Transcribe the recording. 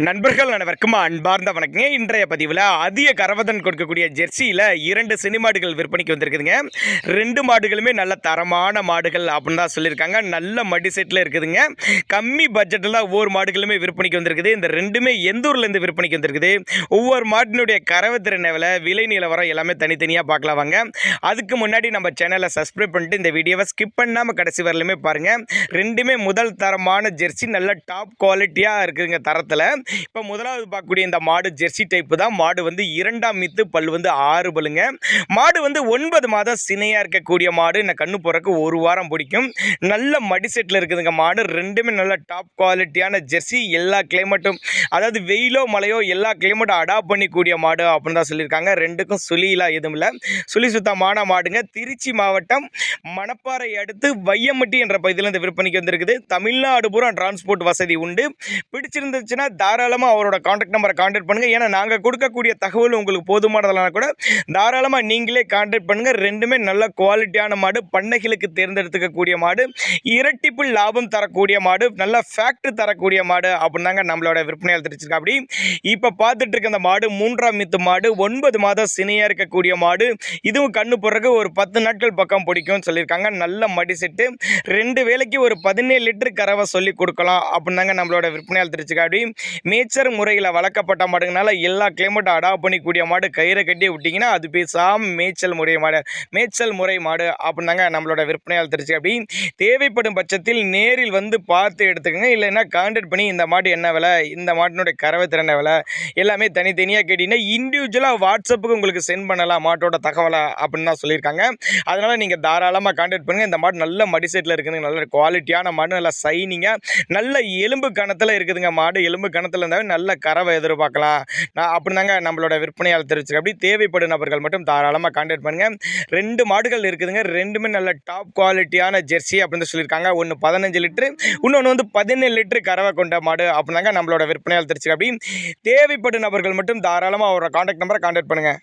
நண்பர்கள் அனைவருக்கும் அன்பார்ந்த வணக்கங்க. இன்றைய பதிவில் அதிக கரவதன் கொடுக்கக்கூடிய ஜெர்சியில் 2 சினிமாடுகள் விற்பனைக்கு வந்திருக்குதுங்க. 2 மாடுகளுமே நல்ல தரமான மாடுகள் அப்படின்னு தான் சொல்லியிருக்காங்க. நல்ல மடி செட்டில் இருக்குதுங்க. கம்மி பட்ஜெட்டில் ஒவ்வொரு மாடுகளுமே விற்பனைக்கு வந்திருக்குது. இந்த ரெண்டுமே எந்த ஊர்லேருந்து விற்பனைக்கு வந்திருக்குது, ஒவ்வொரு மாட்டினுடைய கறவைத்திறன் விலை நிலவரம் எல்லாமே தனித்தனியாக பார்க்கலாம் வாங்க. அதுக்கு முன்னாடி நம்ம சேனலை சப்ஸ்கிரைப் பண்ணிட்டு இந்த வீடியோவை ஸ்கிப் பண்ணாமல் கடைசி வரலுமே பாருங்கள். ரெண்டுமே முதல் தரமான ஜெர்சி, நல்ல டாப் குவாலிட்டியாக இருக்குதுங்க தரத்தில். இப்போ முதலாவது பார்க்கக்கூடிய இந்த மாடு ஜெர்சி டைப்பு தான். மாடு இரண்டாம் மீத்து, பல் 6 பல்லுங்க. மாடு 9 மாதம் சினையாக இருக்கக்கூடிய மாடு. இந்த கண்ணு போறக்கு ஒரு வாரம் பிடிக்கும். நல்ல மடி செட்டில் இருக்குதுங்க மாடு. ரெண்டுமே நல்ல டாப் குவாலிட்டியான ஜெர்சி. எல்லா கிளைமேட்டும், அதாவது வெயிலோ மழையோ எல்லா கிளைமேட்டும் அடாப்ட் பண்ணிக்கூடிய மாடு அப்படின்னு தான் சொல்லியிருக்காங்க. ரெண்டுக்கும் சுழிலாம் எதுவும் இல்லை, சுழி சுத்தமான மாடுங்க. திருச்சி மாவட்டம் மணப்பாறை அடுத்து வையம்பட்டி என்ற பகுதியில் இந்த விற்பனைக்கு வந்திருக்குது. தமிழ்நாடு பூரா டிரான்ஸ்போர்ட் வசதி உண்டு. பிடிச்சிருந்துச்சுன்னா தாராளமாக அவரோட கான்டாக்ட் நம்பரை கான்டாக்ட் பண்ணுங்கள். ஏன்னா நாங்கள் கொடுக்கக்கூடிய தகவல் உங்களுக்கு போதுமானதெல்லாம் கூட தாராளமாக நீங்களே கான்டாக்ட் பண்ணுங்கள். ரெண்டுமே நல்ல குவாலிட்டியான மாடு, பண்ணைகளுக்கு தேர்ந்தெடுத்துக்கக்கூடிய மாடு, இரட்டிப்பு லாபம் தரக்கூடிய மாடு, நல்ல ஃபேக்ட் தரக்கூடிய மாடு அப்படின்னாங்க நம்மளோட விற்பனையால் தெரிஞ்சிருக்கா. அப்படி இப்போ பார்த்துட்டு இருக்க அந்த மாடு 3ஆம் மீத்து மாடு, 9 மாதம் சினையாக இருக்கக்கூடிய மாடு. இதுவும் கண்ணு போடுறதுக்கு ஒரு 10 நாட்கள் பக்கம் பிடிக்கும்னு சொல்லியிருக்காங்க. நல்ல மடி செட்டு, 2 வேளைக்கு ஒரு 17 லிட்டர் கறவை சொல்லி கொடுக்கலாம் அப்படின்னாங்க நம்மளோட விற்பனையால் தெரிஞ்சுக்கா. அப்படி மேய்ச்சல் முறையில் வளர்க்கப்பட்ட மாடுங்கனால எல்லா கிளைமேட்டும் அடாப்ட் பண்ணிக்கூடிய மாடு. கயிறை கட்டி விட்டிங்கன்னா அது பேசாமல் மேய்ச்சல் முறை மாடு அப்படின்னாங்க நம்மளோட விற்பனையால் தெரிஞ்சு. அப்படி தேவைப்படும் பட்சத்தில் நேரில் பார்த்து எடுத்துக்கோங்க. இல்லைன்னா கான்டாக்ட் பண்ணி இந்த மாடு என்ன விலை, இந்த மாட்டினுடைய கறவை திறன விலை எல்லாமே தனித்தனியாக கேட்டிங்கன்னா இண்டிவிஜுவலாக வாட்ஸ்அப்புக்கு உங்களுக்கு சென்ட் பண்ணலாம் மாட்டோட தகவலை அப்படின்னு தான் சொல்லியிருக்காங்க. அதனால் நீங்கள் தாராளமாக கான்டாக்ட் பண்ணுங்கள். இந்த மாடு நல்ல மடி செட்டில் இருக்குதுங்க. நல்ல குவாலிட்டியான மாடு, நல்ல சைனிங்காக, நல்ல எலும்பு கணத்தில் இருக்குதுங்க மாடு. எலும்பு கணத்தில் இருந்தாலும் நல்ல கறவை எதிர்பார்க்கலாம் அப்படின்னாங்க நம்மளோட விற்பனையால் தெரிவிச்சிருக்கு. அப்படி தேவைப்படும் நபர்கள் மட்டும் தாராளமாக கான்டாக்ட் பண்ணுங்கள். 2 மாடுகள் இருக்குதுங்க. ரெண்டுமே நல்ல டாப் குவாலிட்டியான ஜெர்சி அப்படின்னு சொல்லியிருக்காங்க. ஒன்று 15 லிட்டரு, இன்னொன்று 17 லிட்டரு கறவை கொண்ட மாடு அப்படின்னாங்க நம்மளோட விற்பனையால் தெரிவிச்சிருக்கு. அப்படி தேவைப்படும் நபர்கள் மட்டும் தாராளமாக அவரோட கான்டாக்ட் நம்பரை கான்டாக்ட் பண்ணுங்கள்.